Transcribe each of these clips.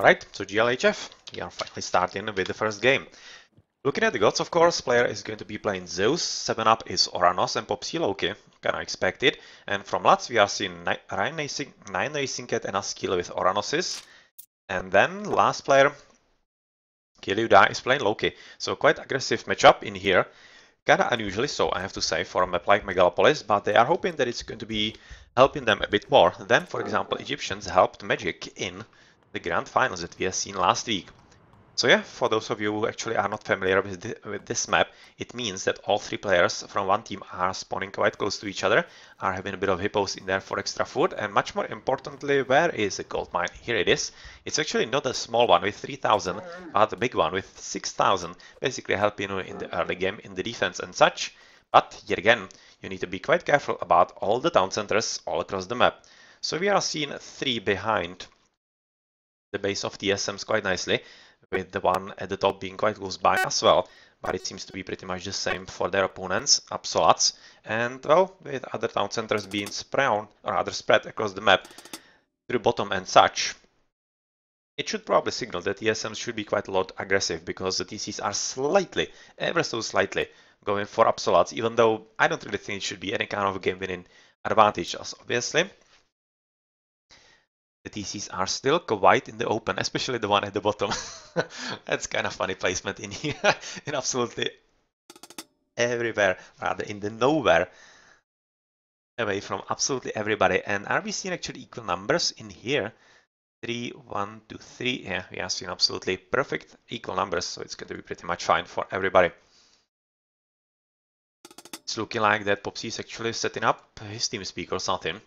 Right, so GLHF, we are finally starting with the first game. Looking at the gods, of course, player is going to be playing Zeus, 7-up is Oranos and Popsy Loki, kinda expected. And from Lats we are seeing 9 Racing Cat and a skill with Oranosis. And then last player, Kiliuda, is playing Loki. So quite aggressive matchup in here. Kinda unusually so, I have to say, for a map like Megalopolis, but they are hoping that it's going to be helping them a bit more than, for example, Egyptians helped Magic in the grand finals that we have seen last week. So yeah, for those of you who actually are not familiar with this map, it means that all three players from one team are spawning quite close to each other, are having a bit of hippos in there for extra food, and much more importantly, where is the gold mine? Here it is. It's actually not a small one with 3,000, but a big one with 6,000, basically helping you in the early game in the defense and such. But yet again, you need to be quite careful about all the town centers all across the map. So we are seeing 3 behind the base of TSMs quite nicely, with the one at the top being quite close by as well, but it seems to be pretty much the same for their opponents, Absolats, and well, with other town centers being spread or rather spread across the map to the bottom and such. It should probably signal that TSMs should be quite a lot aggressive, because the TCs are slightly, ever so slightly, going for Absolats, even though I don't really think it should be any kind of game-winning advantage, as obviously the TCs are still quite in the open, especially the one at the bottom. That's kind of funny placement in here, in absolutely everywhere, rather in the nowhere, away from absolutely everybody. And are we seeing actually equal numbers in here? 3, 1, 2, 3. Yeah, we are seeing absolutely perfect equal numbers, so it's going to be pretty much fine for everybody. It's looking like that Popsy is actually setting up his TeamSpeak or something.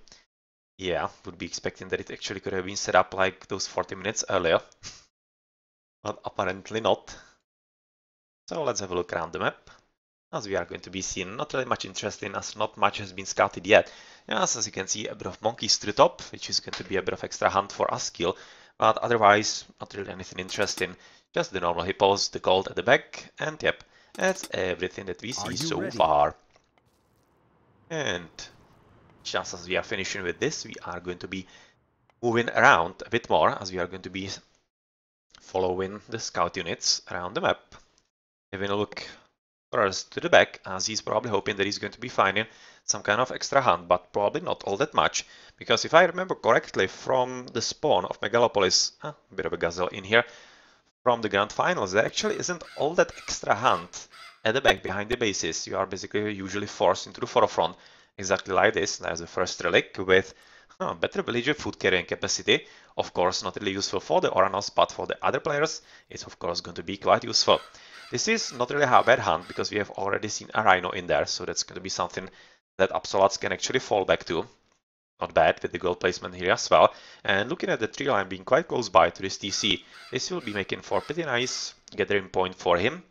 Yeah, would be expecting that it actually could have been set up like those 40 minutes earlier. But apparently not. So let's have a look around the map. As we are going to be seeing, not really much interesting as not much has been scouted yet. Yes, as you can see, a bit of monkeys to the top, which is going to be a bit of extra hunt for us skill. But otherwise, not really anything interesting. Just the normal hippos, the gold at the back, and yep, that's everything that we see so far. And just as we are finishing with this, we are going to be moving around a bit more, as we are going to be following the scout units around the map. Having a look first to the back, as he's probably hoping that he's going to be finding some kind of extra hunt, but probably not all that much, because if I remember correctly from the spawn of Megalopolis, a bit of a gazelle in here, from the grand finals, there actually isn't all that extra hunt at the back behind the bases. You are basically usually forced into the forefront, exactly like this. There's the first relic with better villager food carrying capacity. Of course, not really useful for the Oranos, but for the other players, it's of course going to be quite useful. This is not really a bad hunt, because we have already seen a rhino in there, so that's going to be something that Absolats can actually fall back to. Not bad with the gold placement here as well. And looking at the tree line being quite close by to this TC, this will be making for a pretty nice gathering point for him.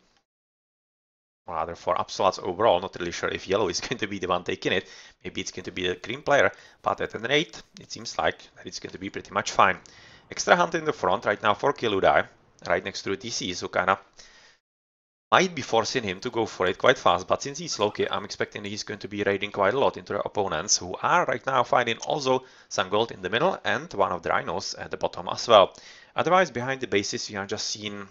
Rather for Absolats overall, not really sure if yellow is going to be the one taking it. Maybe it's going to be the green player, but at an 8, it seems like that it's going to be pretty much fine. Extra hunt in the front right now for Kiludai, right next to the TC, so kinda might be forcing him to go for it quite fast, but since he's Loki, I'm expecting he's going to be raiding quite a lot into the opponents, who are right now finding also some gold in the middle and one of the rhinos at the bottom as well. Otherwise, behind the bases, we are just seeing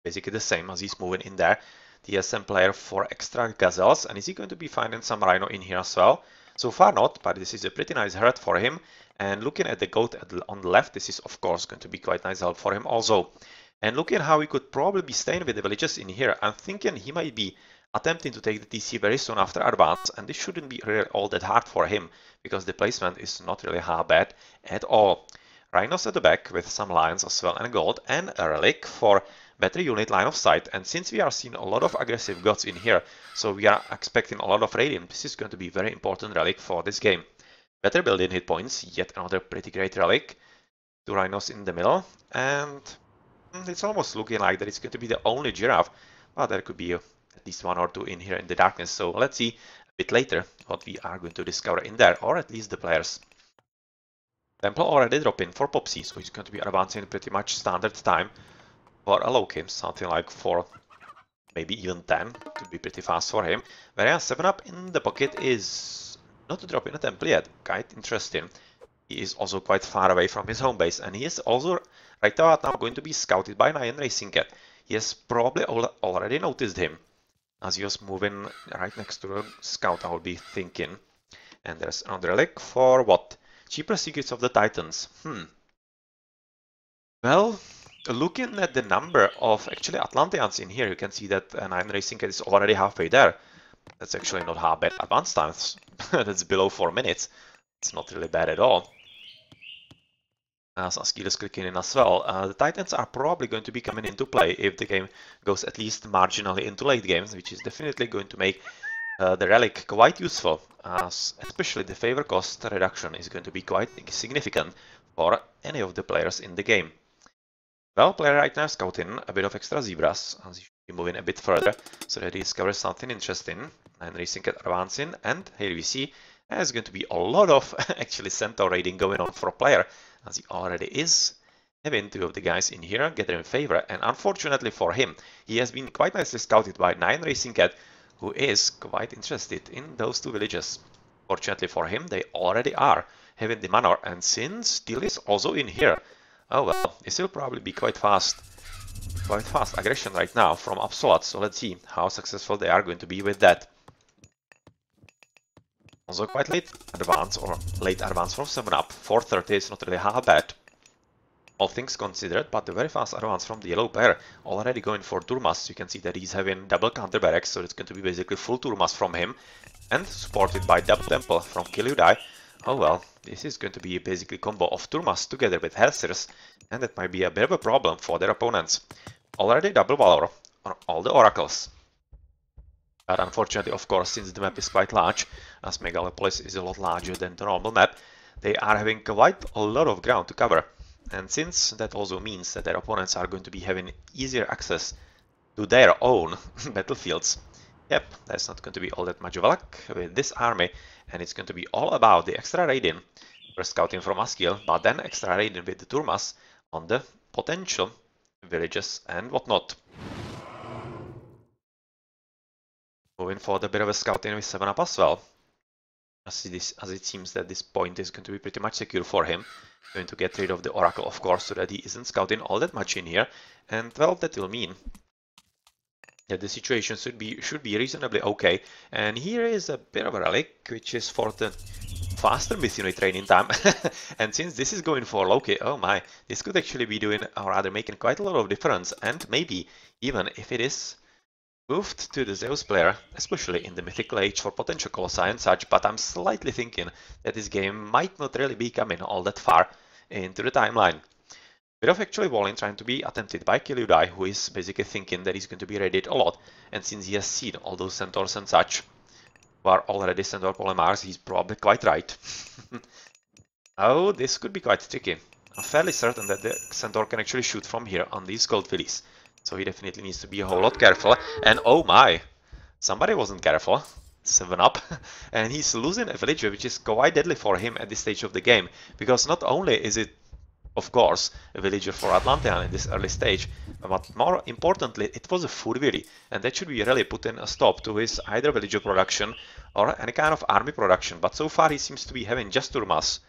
basically the same as he's moving in there. TSM player for extra gazelles, and is he going to be finding some rhino in here as well? So far not, but this is a pretty nice herd for him. And looking at the goat on the left, this is of course going to be quite nice help for him also. And looking how he could probably be staying with the villages in here, I'm thinking he might be attempting to take the TC very soon after advance, and this shouldn't be really all that hard for him, because the placement is not really hard bad at all. Rhinos at the back with some lions as well and gold, and a relic for better unit line of sight. And since we are seeing a lot of aggressive gods in here, so we are expecting a lot of radiant, this is going to be very important relic for this game. Better building hit points, yet another pretty great relic. 2 rhinos in the middle, and it's almost looking like that it's going to be the only giraffe, but there could be at least 1 or 2 in here in the darkness. So let's see a bit later what we are going to discover in there, or at least the players. Temple already dropping for Popsy, so he's going to be advancing pretty much standard time for a low game, something like 4, maybe even 10, to be pretty fast for him. Whereas 7-up in the pocket is not dropping a temple yet, quite interesting. He is also quite far away from his home base, and he is also right now going to be scouted by Nyan Racing Cat. He has probably already noticed him, as he was moving right next to the scout, I would be thinking. And there's another relic for what? Cheaper Secrets of the Titans. Well, looking at the number of actually Atlanteans in here, you can see that Nyan Racing Cat is already halfway there. That's actually not half bad advance times. That's below 4 minutes. It's not really bad at all. Saskiel is clicking in as well. The Titans are probably going to be coming into play if the game goes at least marginally into late games, which is definitely going to make the relic quite useful, as especially the favor cost reduction is going to be quite significant for any of the players in the game. Well, player right now scouting a bit of extra zebras, as he should be moving a bit further, so that he discovers something interesting. And Racing Cat advancing, and here we see there's going to be a lot of actually centaur raiding going on for a player, as he already is having two of the guys in here get in favor, and unfortunately for him, he has been quite nicely scouted by Nyan Racing Cat, who is quite interested in those two villages. Fortunately for him, they already are having the manor, and since Steel is also in here, oh well, this will probably be quite fast aggression right now from Absolut, so let's see how successful they are going to be with that. Also quite late advance, or late advance from 7-up. 430 is not really half bad, all things considered, but the very fast advance from the yellow player, already going for Turmas. You can see that he's having double counter barracks, so it's going to be basically full Turmas from him, and supported by double temple from Kiliudai. Oh well, this is going to be basically combo of Turmas together with Helsers, and that might be a bit of a problem for their opponents. Already double Valor on all the oracles. But unfortunately, of course, since the map is quite large, as Megalopolis is a lot larger than the normal map, they are having quite a lot of ground to cover. And since that also means that their opponents are going to be having easier access to their own battlefields, yep, that's not going to be all that much of luck with this army, and it's going to be all about the extra raiding. First scouting from Askiel, but then extra raiding with the Turmas on the potential villages and whatnot. Moving for the bit of a scouting with 7-up as well, as it seems that this point is going to be pretty much secure for him. Going to get rid of the Oracle, of course, so that he isn't scouting all that much in here, and well, that will mean that the situation should be reasonably okay. And here is a bit of a relic, which is for the faster missionary training time. And since this is going for Loki, oh my, this could actually be doing, or rather making quite a lot of difference, and maybe even if it is moved to the Zeus player, especially in the Mythical Age for potential Colossi and such, but I'm slightly thinking that this game might not really be coming all that far into the timeline. Bit of actually walling trying to be attempted by Kiliudai, who is basically thinking that he's going to be raided a lot, and since he has seen all those centaurs and such, who are already centaur polymers, he's probably quite right. Oh, this could be quite tricky. I'm fairly certain that the centaur can actually shoot from here on these gold fillies. So he definitely needs to be a whole lot careful. And oh my, somebody wasn't careful. 7-up. And he's losing a villager, which is quite deadly for him at this stage of the game. Because not only is it, of course, a villager for Atlantean in this early stage, but more importantly, it was a Furviri. And that should be really putting a stop to his either villager production or any kind of army production. But so far he seems to be having just Turmas.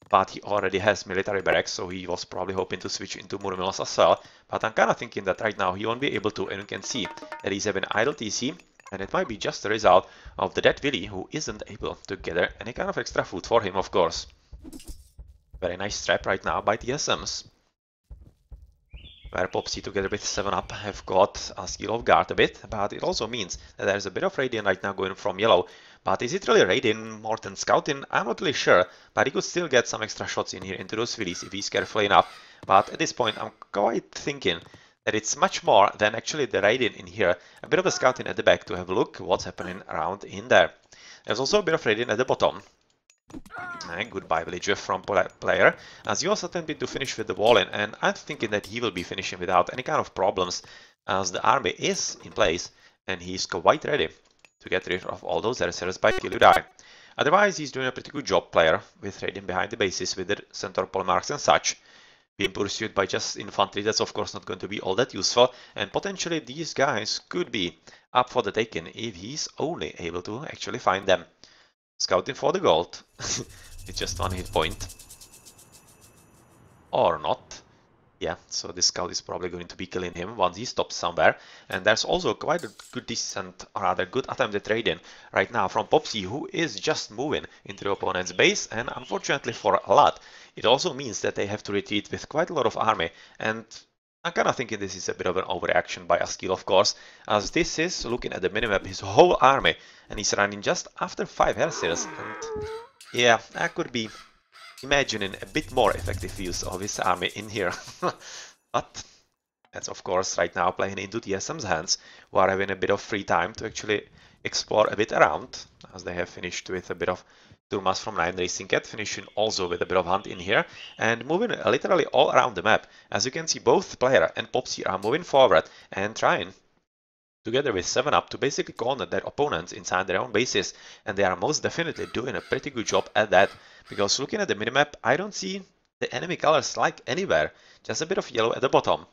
But he already has military barracks, so he was probably hoping to switch into Murmilos as well. But I'm kind of thinking that right now he won't be able to, and you can see that he's having idle TC, and it might be just a result of the dead Willy, who isn't able to gather any kind of extra food for him, of course. Very nice trap right now by TSMs. Where Popsy together with 7-up have got a skill of guard a bit, but it also means that there's a bit of raiding right now going from yellow. But is it really raiding more than scouting? I'm not really sure, but he could still get some extra shots in here into those fillies if he's careful enough. But at this point I'm quite thinking that it's much more than actually the raiding in here. A bit of a scouting at the back to have a look what's happening around in there. There's also a bit of raiding at the bottom. And goodbye villager from player, as he was attempting to finish with the walling, and I'm thinking that he will be finishing without any kind of problems, as the army is in place and he's quite ready to get rid of all those archers by Kiliudai. Otherwise, he's doing a pretty good job, player, with raiding behind the bases with the centaur polemarks and such. Being pursued by just infantry, that's of course not going to be all that useful, and potentially these guys could be up for the taking if he's only able to actually find them. Scouting for the gold, with just one hit point. Or not. Yeah, so this scout is probably going to be killing him once he stops somewhere. And there's also quite a good decent, or rather good attempt at trade-in right now from Popsy, who is just moving into the opponent's base, and unfortunately for a lot, it also means that they have to retreat with quite a lot of army. And I'm kind of thinking this is a bit of an overreaction by Askil, of course, as this is, looking at the minimap, his whole army, and he's running just after 5 Hersirs, and yeah, I could be imagining a bit more effective use of his army in here. But that's of course right now playing into TSM's hands, who are having a bit of free time to actually explore a bit around, as they have finished with a bit of Turmas from 9 Racing Cat, finishing also with a bit of hunt in here, and moving literally all around the map. As you can see, both player and Popsy are moving forward and trying together with 7up to basically corner their opponents inside their own bases, and they are most definitely doing a pretty good job at that, because looking at the minimap, I don't see the enemy colors like anywhere, just a bit of yellow at the bottom.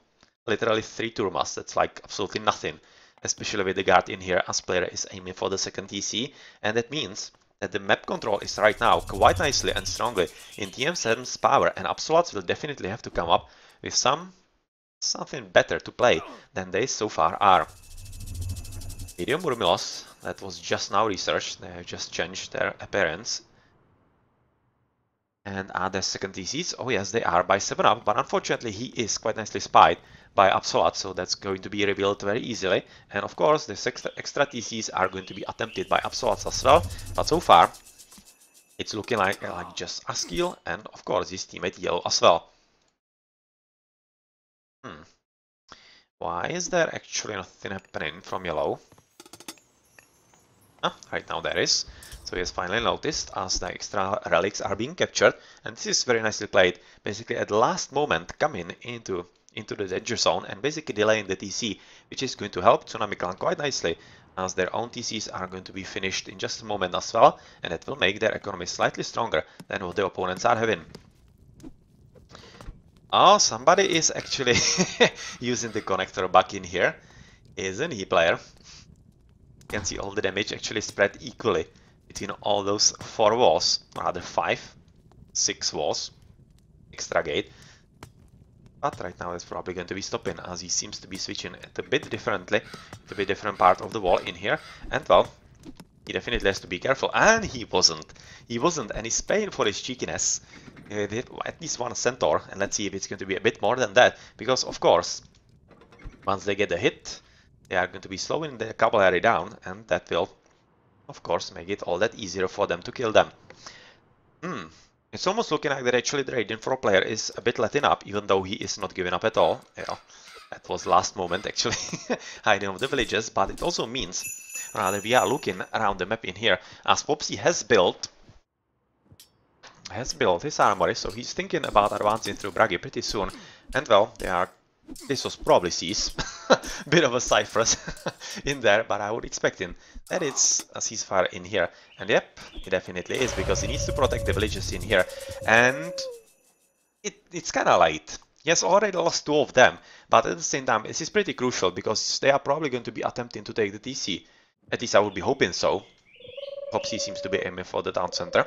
Literally 3 Turmas, that's like absolutely nothing, especially with the guard in here as player is aiming for the second TC, and that means that the map control is right now quite nicely and strongly in TSM's power, and Absoluts will definitely have to come up with something better to play than they so far are. Video Murmilos, that was just now researched, they have just changed their appearance. And are there second TCs? Oh yes, they are by 7up, but unfortunately he is quite nicely spied by Absolut, so that's going to be revealed very easily. And of course, the extra TCs are going to be attempted by Absolut as well, but so far it's looking like just Askil and of course his teammate Yellow as well. Why is there actually nothing happening from Yellow? Right now there is. So he has finally noticed as the extra relics are being captured, and this is very nicely played. Basically at the last moment coming into the danger zone and basically delaying the TC, which is going to help Tsunami Clan quite nicely, as their own TCs are going to be finished in just a moment as well, and it will make their economy slightly stronger than what the opponents are having. Oh, somebody is actually using the connector back in here, isn't he, player? You can see all the damage actually spread equally between all those 4 walls, rather 5, 6 walls, extra gate. But right now it's probably going to be stopping, as he seems to be switching it a bit differently, to a bit different part of the wall in here, and well, he definitely has to be careful, and he wasn't, and he's paying for his cheekiness. He did at least 1 centaur, and let's see if it's going to be a bit more than that, because of course, once they get a hit, they are going to be slowing the cavalry down, and that will, of course, make it all that easier for them to kill them. It's almost looking like that actually the Radiant 4 player is a bit letting up, even though he is not giving up at all. Yeah, that was last moment actually, hiding of the villages, but it also means, rather, we are looking around the map in here, as Popsy has built his armory, so he's thinking about advancing through Bragi pretty soon, and well, this was probably C's, bit of a Cypherus in there, but I would expect him that it's a ceasefire in here, and yep, it definitely is, because he needs to protect the villages in here, and it's kinda late. He has already lost 2 of them, but at the same time, this is pretty crucial, because they are probably going to be attempting to take the TC, at least I would be hoping so. Popsy seems to be aiming for the town center.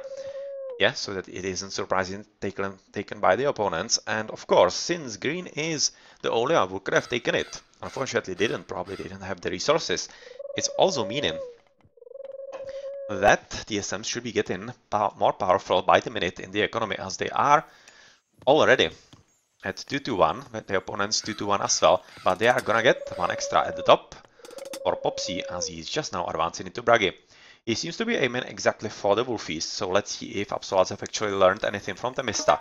Yeah, so that it isn't surprising taken by the opponents, and of course, since green is the only one who could have taken it, unfortunately probably didn't have the resources, it's also meaning that TSM should be getting more powerful by the minute in the economy, as they are already at 2-1, with the opponents 2-1 as well, but they are gonna get 1 extra at the top for Popsy, as he is just now advancing into Bragi. He seems to be aiming exactly for the Wolfies, so let's see if Absoluts have actually learned anything from Temista,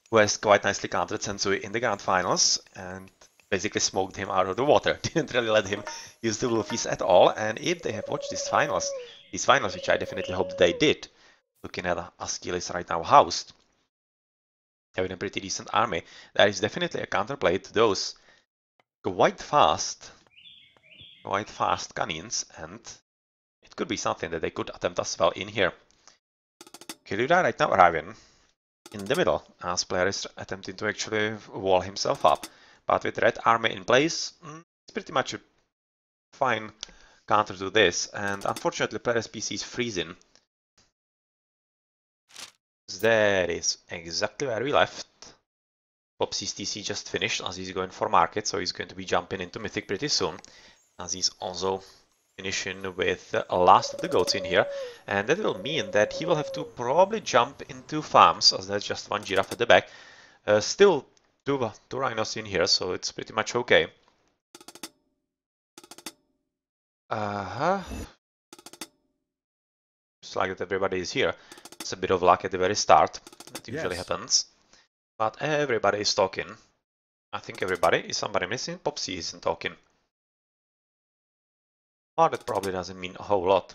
who has quite nicely countered Sensui in the Grand Finals and basically smoked him out of the water. Didn't really let him use the Wolfies at all, and if they have watched these finals, which I definitely hope they did, looking at Askil is right now housed, having a pretty decent army, there is definitely a counterplay to those quite fast cannons, and it could be something that they could attempt as well in here. Kirura right now arriving in the middle, as player is attempting to actually wall himself up, but with red army in place, it's pretty much a fine counter to this, and unfortunately player's PC is freezing. That is exactly where we left. Popsy's TC just finished as he's going for market, so he's going to be jumping into Mythic pretty soon, as he's also finishing with the last of the goats in here, and that will mean that he will have to probably jump into farms, as there's just one giraffe at the back. Still two rhinos in here, so it's pretty much okay. Looks like that everybody is here. It's a bit of luck at the very start. That usually happens. But everybody is talking. I think everybody. Is somebody missing? Popsy isn't talking. Oh, that probably doesn't mean a whole lot.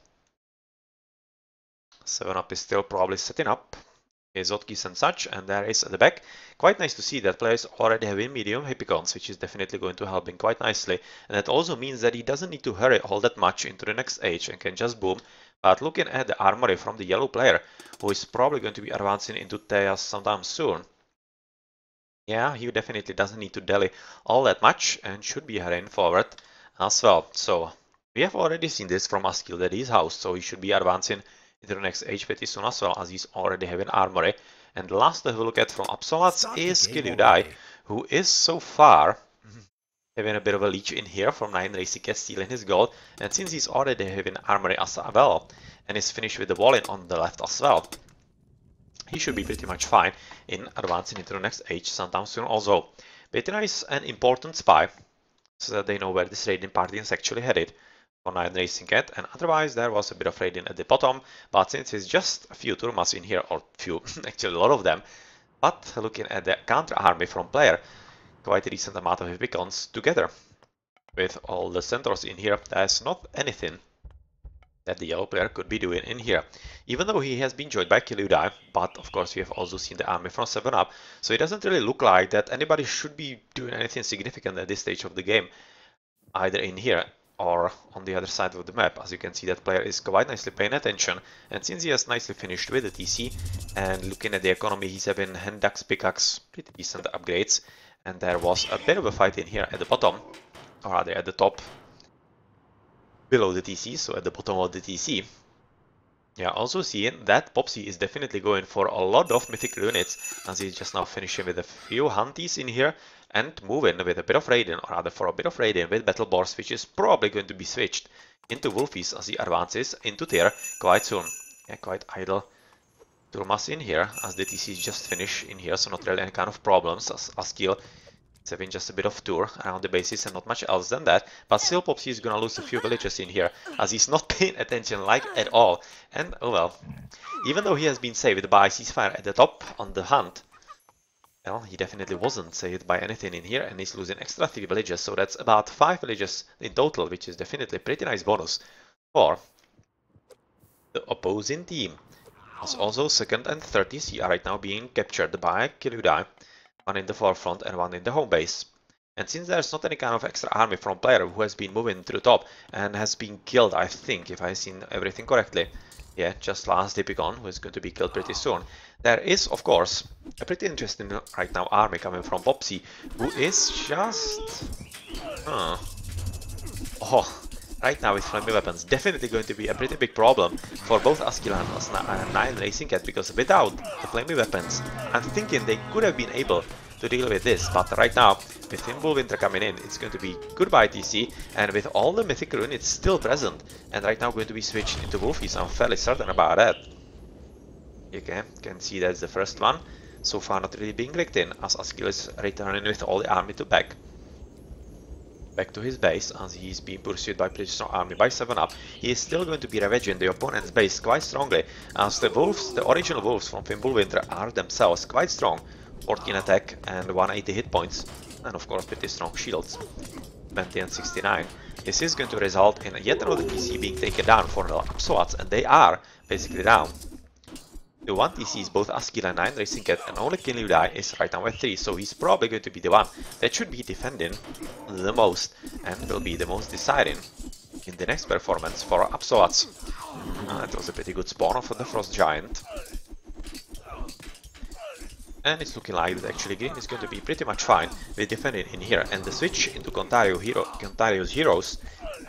7-Up is still probably setting up his hotkeys and such, and there is at the back. Quite nice to see that players already have in medium hippicons, which is definitely going to help him quite nicely. And that also means that he doesn't need to hurry all that much into the next age and can just boom. But looking at the armory from the yellow player, who is probably going to be advancing into TS sometime soon. Yeah, he definitely doesn't need to dally all that much and should be hurrying forward as well. So we have already seen this from Askil that he's housed, so he should be advancing into the next age pretty soon as well, as he's already having armory. And the last to have a look at from Absolats is Kiludai, who is so far having a bit of a leech in here from 9 Racing Cat stealing his gold. And since he's already having armory as well, and is finished with the wall-in on the left as well, he should be pretty much fine in advancing into the next age sometime soon also. Betina is an important spy, so that they know where this raiding party is actually headed for 9 Racing Cat, and otherwise there was a bit of raiding at the bottom, but since it's just a few turmas in here, or few, actually a lot of them, but looking at the counter army from player, quite a decent amount of beacons together. With all the centaurs in here, there's not anything that the yellow player could be doing in here. Even though he has been joined by Kiludai, but of course we have also seen the army from 7-Up, so it doesn't really look like that anybody should be doing anything significant at this stage of the game, either in here or on the other side of the map. As you can see, that player is quite nicely paying attention, and since he has nicely finished with the TC, and looking at the economy, he's having hand axe, pickaxe, pretty decent upgrades, and there was a bit of a fight in here at the bottom, or rather at the top, below the TC, so at the bottom of the TC. Yeah, also seeing that Popsy is definitely going for a lot of mythic units, as he's just now finishing with a few hunties in here, and moving with a bit of raiding, or rather for a bit of raiding with battle boars, which is probably going to be switched into wolfies as he advances into tier quite soon. Yeah, quite idle turmas in here, as the TC is just finished in here, so not really any kind of problems, as Askil is having just a bit of tour around the bases and not much else than that. But still Popsy is gonna lose a few villages in here, as he's not paying attention like at all. And oh well, even though he has been saved by ceasefire at the top on the hunt, well, he definitely wasn't saved by anything in here, and he's losing extra 3 villages, so that's about 5 villages in total, which is definitely a pretty nice bonus for the opposing team. As also 2nd and 3rd TC are right now being captured by Kiludai, one in the forefront and one in the home base. And since there's not any kind of extra army from player who has been moving to the top and has been killed, I think, if I've seen everything correctly, yeah, just last Hippicon, who is going to be killed pretty soon. There is, of course, a pretty interesting right now army coming from Popsy, who is just... Oh, right now with flaming weapons, definitely going to be a pretty big problem for both Askil and 9 Racing Cat, because without the flaming weapons, I'm thinking they could have been able to deal with this, but right now, with Winter coming in, it's going to be goodbye TC, and with all the mythic rune, it's still present, and right now going to be switched into wolfies. I'm fairly certain about that. You can see that's the first one, so far not really being licked in, as Askil is returning with all the army to back to his base, as he's being pursued by pretty strong army by 7-Up. He is still going to be ravaging the opponent's base quite strongly, as the wolves, the original wolves from Winter, are themselves quite strong. 14 attack and 180 hit points, and of course pretty strong shields, 20 and 69. This is going to result in yet another TC being taken down for the Absolats, and they are basically down. The one TC is both Askil and 9 Racing Cat, and only Kiludai is right now at 3, so he's probably going to be the one that should be defending the most, and will be the most deciding in the next performance for Absolats. That was a pretty good spawn for the Frost Giant. And it's looking like that actually Green is going to be pretty much fine with defending in here, and the switch into Contario's heroes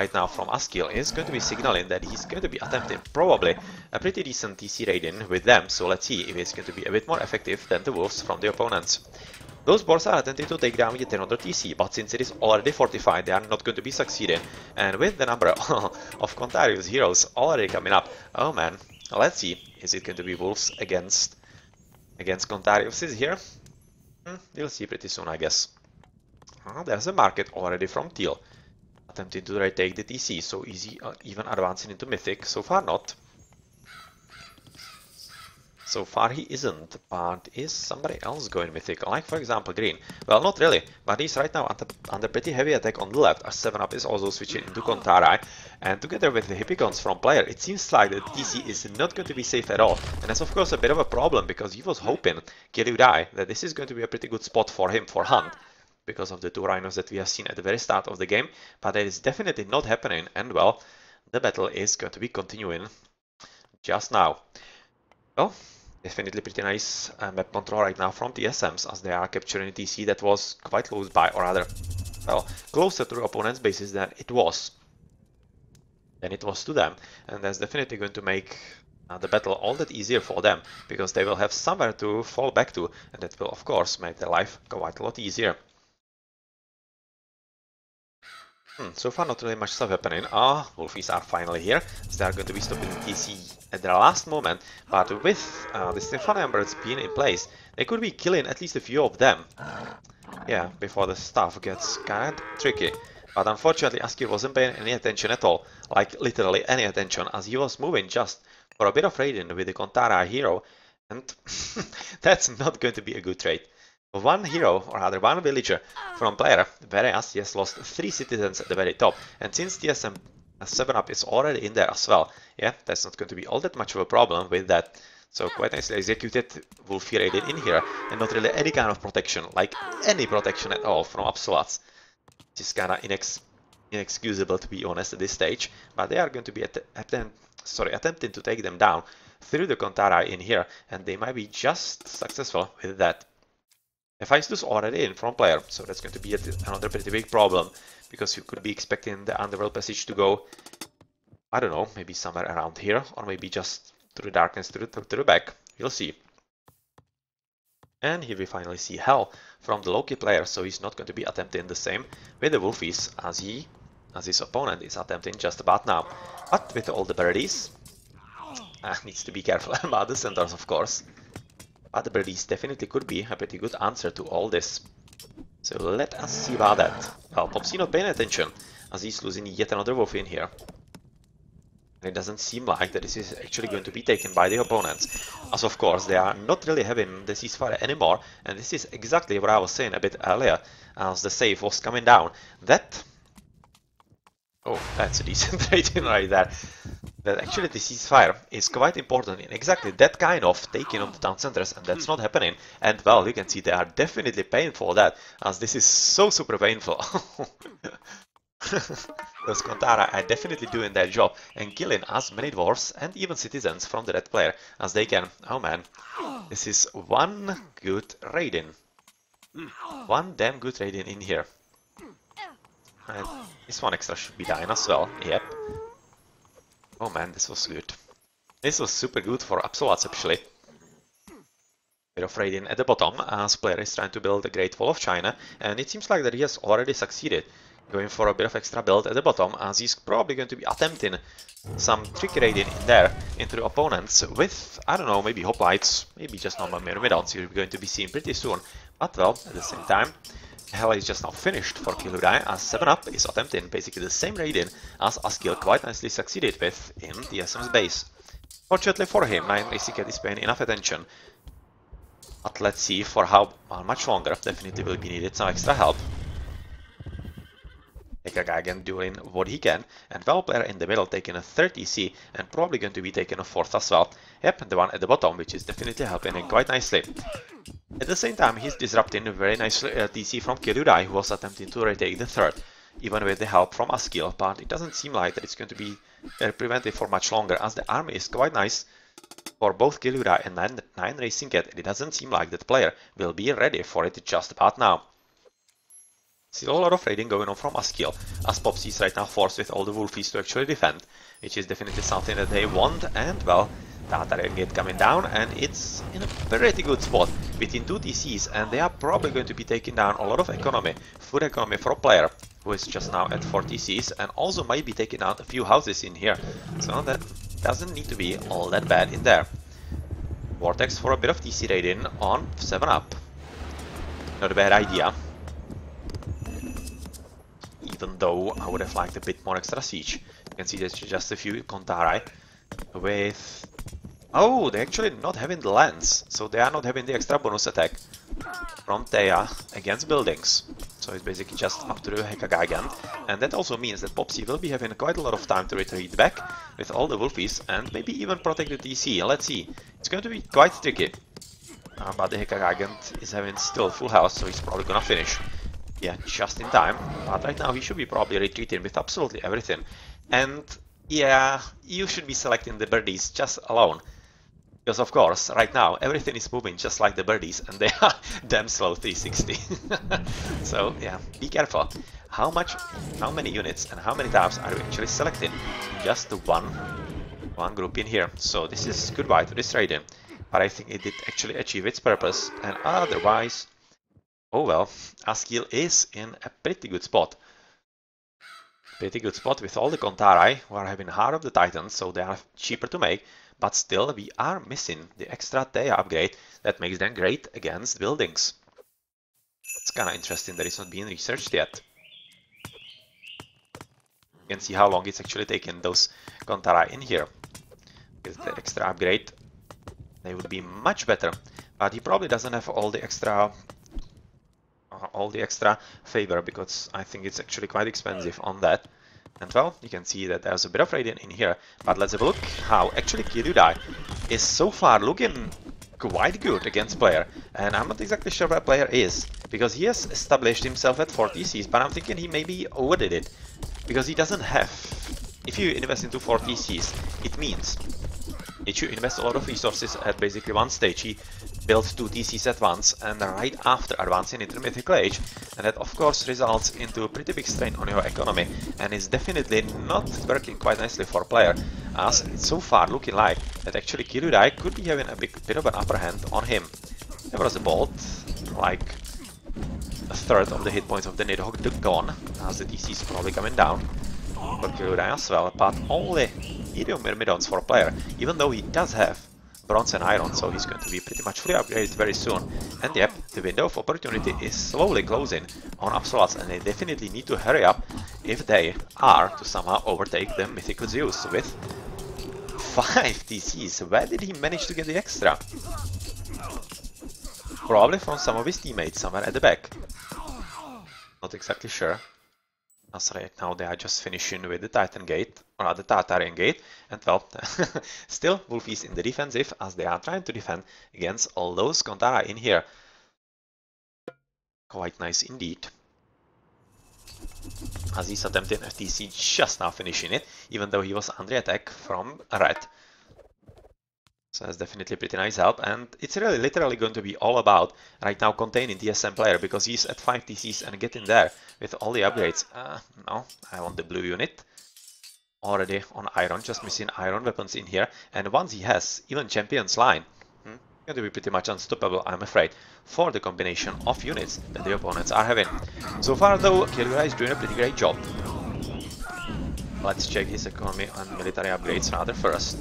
right now from Askil is going to be signaling that he's going to be attempting probably a pretty decent TC raid-in with them, so let's see if it's going to be a bit more effective than the wolves from the opponents. Those boars are attempting to take down yet another TC, but since it is already fortified, they are not going to be succeeding. And with the number of Contarius heroes already coming up, oh man, let's see, is it going to be wolves against Contarius here? We'll see pretty soon, I guess. There's a market already from Teal, attempting to retake the TC, so easy, even advancing into Mythic. So far not. So far he isn't, but is somebody else going Mythic? Like for example Green. Well, not really, but he's right now under pretty heavy attack on the left, as 7-Up is also switching into Kontarai. And together with the Hippicons from player, it seems like the TC is not going to be safe at all. And that's of course a bit of a problem, because he was hoping, Kiryudai, that this is going to be a pretty good spot for him for Hunt, because of the 2 rhinos that we have seen at the very start of the game. But that is definitely not happening, and well, the battle is going to be continuing just now. Well, definitely pretty nice map control right now from TSMs, as they are capturing TC that was quite close by, or rather, well, closer to the opponent's bases than it was to them. And that's definitely going to make the battle all that easier for them, because they will have somewhere to fall back to, and that will of course make their life quite a lot easier. So far not really much stuff happening. Wolfies are finally here, so they are going to be stopping TC at the last moment, but with the Symphonium birds being in place, they could be killing at least a few of them. Yeah, before the stuff gets kind of tricky. But unfortunately Askil wasn't paying any attention at all, like literally any attention, as he was moving just for a bit of raiding with the Kontara hero, and that's not going to be a good trade. One hero, or rather one villager from player, whereas he has lost 3 citizens at the very top, and since TSM 7-Up is already in there as well, yeah, that's not going to be all that much of a problem with that. So quite nicely executed, Wolfie raided in here, and not really any kind of protection, like any protection at all from Absoluts. Which is kind of inexcusable to be honest at this stage, but they are going to be attempting to take them down through the Kontara in here, and they might be just successful with that. Hephaestus already in from player, so that's going to be another pretty big problem, because you could be expecting the Underworld Passage to go, I don't know, maybe somewhere around here, or maybe just through the darkness to the back. We'll see. And here we finally see Hell from the Loki player, so he's not going to be attempting the same with the Wolfies as his opponent is attempting just about now. But with all the birdies, needs to be careful about the centaurs of course. But the birdies definitely could be a pretty good answer to all this. So let us see about that. Well, Popsy not paying attention, as he's losing yet another wolf in here. And it doesn't seem like that this is actually going to be taken by the opponents, as of course they are not really having the ceasefire anymore, and this is exactly what I was saying a bit earlier, as the save was coming down. Oh, that's a decent rating right there. That actually the ceasefire is quite important in exactly that kind of taking of the town centers, and that's not happening. And well, you can see they are definitely paying for that, as this is so super painful. Those Kontara are definitely doing their job and killing as many dwarves and even citizens from the red player as they can. Oh man, this is one good raiding. One damn good raiding in here. And this one extra should be dying as well, yep. Oh man, this was good. This was super good for Absoluts actually. Bit of raiding at the bottom, as player is trying to build the Great Wall of China, and it seems like that he has already succeeded. Going for a bit of extra build at the bottom, as he's probably going to be attempting some tricky raiding in there into the opponents with, I don't know, maybe hoplites, maybe just normal myrmidons you're going to be seeing pretty soon. But well, at the same time, Hell is just now finished for Kiryudai, as 7-Up is attempting basically the same raiding as Askil quite nicely succeeded with in TSM's base. Fortunately for him, 9 Racing Cat is paying enough attention. But let's see for how much longer. Definitely will be needed some extra help. Ekagagan doing what he can, and well player in the middle taking a 30C and probably going to be taking a 4th as well. Yep, and the one at the bottom, which is definitely helping him quite nicely. At the same time, he's disrupting a very nice TC from Kiryudai, who was attempting to retake the 3rd, even with the help from Askil, but it doesn't seem like that it's going to be prevented for much longer, as the army is quite nice for both Kiryudai and 9 Racing Cat, and it doesn't seem like that player will be ready for it just about now. Still a lot of raiding going on from Askiel, as Popsy is right now forced with all the Wolfies to actually defend, which is definitely something that they want, and well, Tatar Gate coming down, and it's in a pretty good spot between two TCs, and they are probably going to be taking down a lot of economy, food economy for a player, who is just now at 4 TCs, and also might be taking out a few houses in here, so that doesn't need to be all that bad in there. Vortex for a bit of TC raiding on 7 up. Not a bad idea. Even though I would have liked a bit more extra siege. You can see there's just a few Kontarai with... Oh, they're actually not having the lance, so they are not having the extra bonus attack from Thea against buildings. So it's basically just up to the Hekagigant, and that also means that Popsy will be having quite a lot of time to retreat back with all the Wolfies and maybe even protect the TC. Let's see, it's going to be quite tricky. But the Hekagigant is having still full health, so he's probably gonna finish. Yeah, just in time, but right now he should be probably retreating with absolutely everything. And yeah, you should be selecting the birdies just alone. Because of course, right now, everything is moving just like the birdies, and they are damn slow 360. So yeah, be careful. How many units and how many times are you actually selecting? Just the one group in here. So this is goodbye to this raiding. But I think it did actually achieve its purpose, and otherwise... Oh well, Askiel is in a pretty good spot. Pretty good spot with all the Kontarai, who are having Heart of the Titans, so they are cheaper to make, but still we are missing the extra Thea upgrade that makes them great against buildings. It's kinda interesting that it's not being researched yet. You can see how long it's actually taken those Kontarai in here. With the extra upgrade, they would be much better, but he probably doesn't have all the extra favor, because I think it's actually quite expensive on that. And well, you can see that there's a bit of radiant in here, but let's have a look how actually Kirudai is so far looking quite good against player. And I'm not exactly sure where player is, because he has established himself at 4 TCs, but I'm thinking he maybe overdid it, because he doesn't have... If you invest into 4 TCs, it means that you invest a lot of resources at basically one stage. He built 2 TCs at once, and right after advancing into the Mythical Age, and that of course results into a pretty big strain on your economy, and is definitely not working quite nicely for a player, as it's so far looking like that actually Kirudai could be having a bit of an upper hand on him. There was a bolt, like a third of the hit points of the Nidhogg gone, as the TC is probably coming down for Kirudai as well, but only medium Myrmidons for a player, even though he does have bronze and iron, so he's going to be pretty much fully upgraded very soon. And yep, the window of opportunity is slowly closing on Absoluts, and they definitely need to hurry up if they are to somehow overtake the Mythical Zeus with 5 TCs. Where did he manage to get the extra? Probably from some of his teammates somewhere at the back. Not exactly sure. As right now they are just finishing with the Titan Gate, or the Tartarian Gate, and well, still Wolfies in the defensive, as they are trying to defend against all those Kontara in here. Quite nice indeed. As he's attempting a TC, just now finishing it, even though he was under attack from Red. So that's definitely pretty nice help, and it's really literally going to be all about right now containing TSM player, because he's at 5 TCs and getting there with all the upgrades. No, I want the blue unit. Already on iron, just missing iron weapons in here, and once he has even Champion's Line, going to be pretty much unstoppable, I'm afraid, for the combination of units that the opponents are having. So far though, Kirudai is doing a pretty great job. Let's check his economy and military upgrades rather first.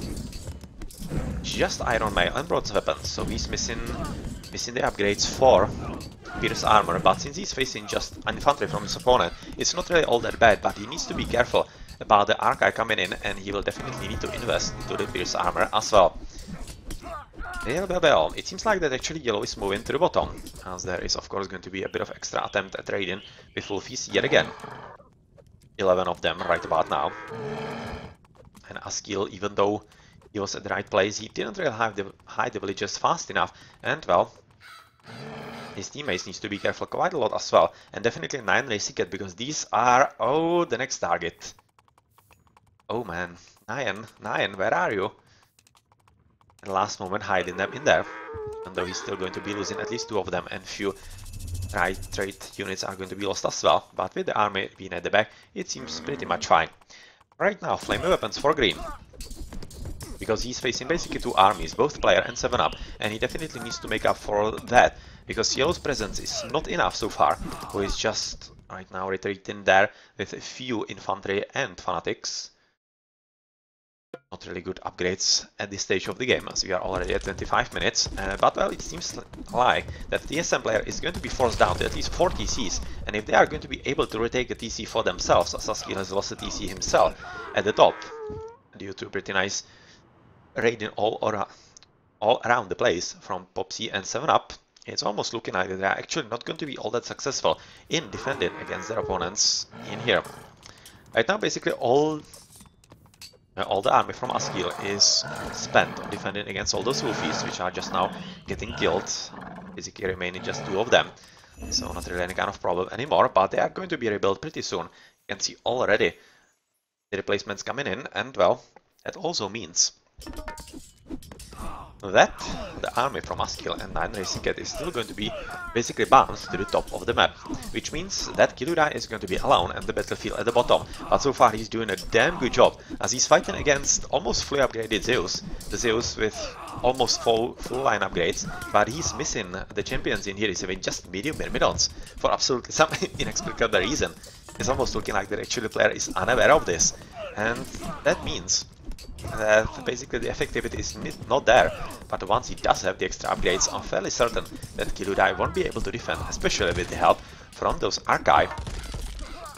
Just iron mail and bronze weapons, so he's missing the upgrades for Pierce armor, but since he's facing just infantry from his opponent, it's not really all that bad, but he needs to be careful about the Archive coming in, and he will definitely need to invest into the Pierce armor as well. Well, it seems like that actually yellow is moving to the bottom, as there is of course going to be a bit of extra attempt at raiding with Wolfies yet again. 11 of them right about now. And Askiel, even though he was at the right place, he didn't really hide the villagers fast enough, and well, his teammates need to be careful quite a lot as well, and definitely 9 Racicate, because these are, oh, the next target. Oh man, Nyan, where are you? At the last moment hiding them in there, even though he's still going to be losing at least 2 of them and few trade units are going to be lost as well, but with the army being at the back, it seems pretty much fine. Right now, flame weapons for green, because he's facing basically two armies, both player and 7-up, and he definitely needs to make up for that, because yellow's presence is not enough so far, who is just right now retreating there with a few infantry and fanatics. Not really good upgrades at this stage of the game, as we are already at 25 minutes, but well, it seems like that the TSM player is going to be forced down to at least 4 TCs, and if they are going to be able to retake a TC for themselves, as Askil has lost a TC himself at the top, due to a pretty nice raiding all around the place from Popsy and 7-up, it's almost looking like they are actually not going to be all that successful in defending against their opponents in here. Right now, basically all the army from Askil is spent on defending against all those wolfies, which are just now getting killed. Basically remaining just 2 of them, so not really any kind of problem anymore, but they are going to be rebuilt pretty soon. You can see already the replacements coming in, and well, that also means that the army from Askil and 9 Racing Cat is still going to be basically bounced to the top of the map, which means that Kiludai is going to be alone and the battlefield at the bottom, but so far he's doing a damn good job, as he's fighting against almost fully upgraded Zeus, the Zeus with almost full line upgrades, but he's missing the champions in here. He's having just medium myrmidons for absolutely some inexplicable reason. It's almost looking like the actual player is unaware of this, and that means that basically the effectivity is not there, but once he does have the extra upgrades, I'm fairly certain that Kiludai won't be able to defend, especially with the help from those archive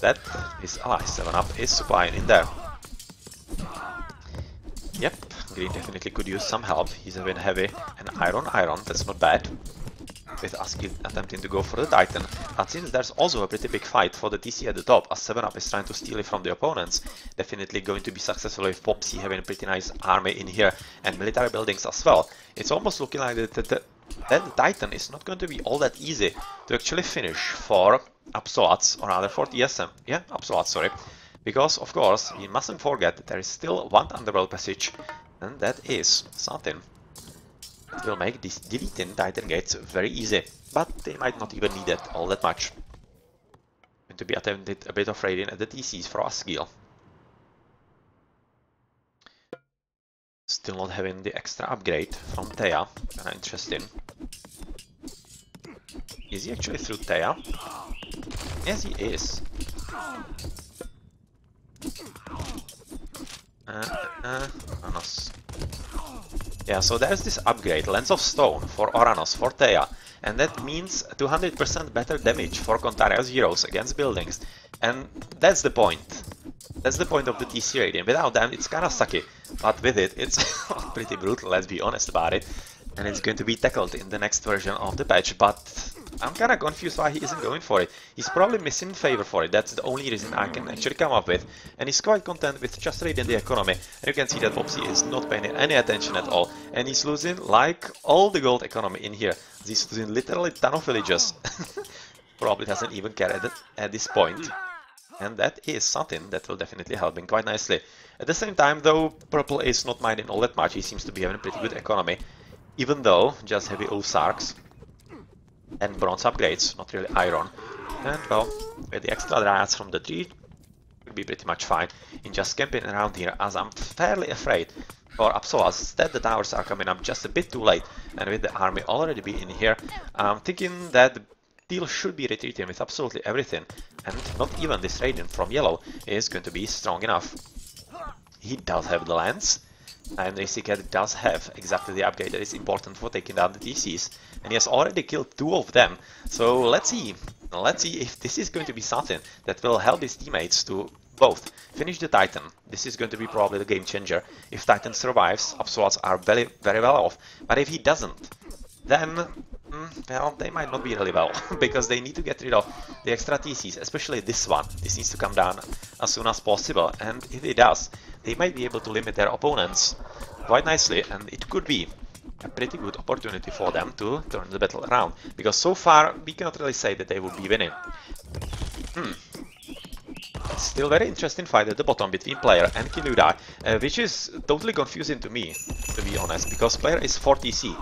that his ally 7-up is supplying in there. Yep, green definitely could use some help. He's having heavy and iron, that's not bad, with Askil attempting to go for the Titan, and since there's also a pretty big fight for the TC at the top, as 7-up is trying to steal it from the opponents, definitely going to be successful with Popsy having a pretty nice army in here and military buildings as well. It's almost looking like that the Titan is not going to be all that easy to actually finish for Absolats, or rather for TSM, yeah, Absolats, sorry, because of course, we mustn't forget that there is still one underworld passage, and that is something it will make this deleting Titan gates very easy, but they might not even need it all that much. Going to be attempted a bit of raiding at the TCs for Askil. Still not having the extra upgrade from Thea, kinda interesting. Is he actually through Thea? Yes, he is. Oranos. Yeah, so there's this upgrade, Lens of Stone for Oranos, for Thea, and that means 200% better damage for Contaria's heroes against buildings, and that's the point. That's the point of the TC raiding. Without them, it's kinda sucky, but with it, it's pretty brutal, let's be honest about it, and it's going to be tackled in the next version of the patch, but I'm kinda confused why he isn't going for it. He's probably missing favor for it, that's the only reason I can actually come up with, and he's quite content with just raiding the economy, and you can see that Popsy is not paying any attention at all, and he's losing like all the gold economy in here. He's losing literally a ton of villages. Probably doesn't even care at this point. And that is something that will definitely help him quite nicely. At the same time though, purple is not minding all that much, he seems to be having a pretty good economy, even though just heavy Ozarks and bronze upgrades, not really iron. And well, with the extra dryads from the tree, will be pretty much fine in just camping around here, as I'm fairly afraid for Absolas that the towers are coming up just a bit too late, and with the army already being in here, I'm thinking that the deal should be retreating with absolutely everything, and not even this raiding from yellow is going to be strong enough. He does have the lands, and Racing Cat does have exactly the upgrade that is important for taking down the TCs, and he has already killed 2 of them, so let's see if this is going to be something that will help his teammates to both finish the Titan. This is going to be probably the game changer. If Titan survives, Absolats are very, very well off, but if he doesn't, then well, they might not be really well, because they need to get rid of the extra TCs, especially this one. This needs to come down as soon as possible, and if it does, they might be able to limit their opponents quite nicely, and it could be a pretty good opportunity for them to turn the battle around, because so far we cannot really say that they would be winning. Still very interesting fight at the bottom between player and Kiludai, which is totally confusing to me, to be honest, because player is 4 TC.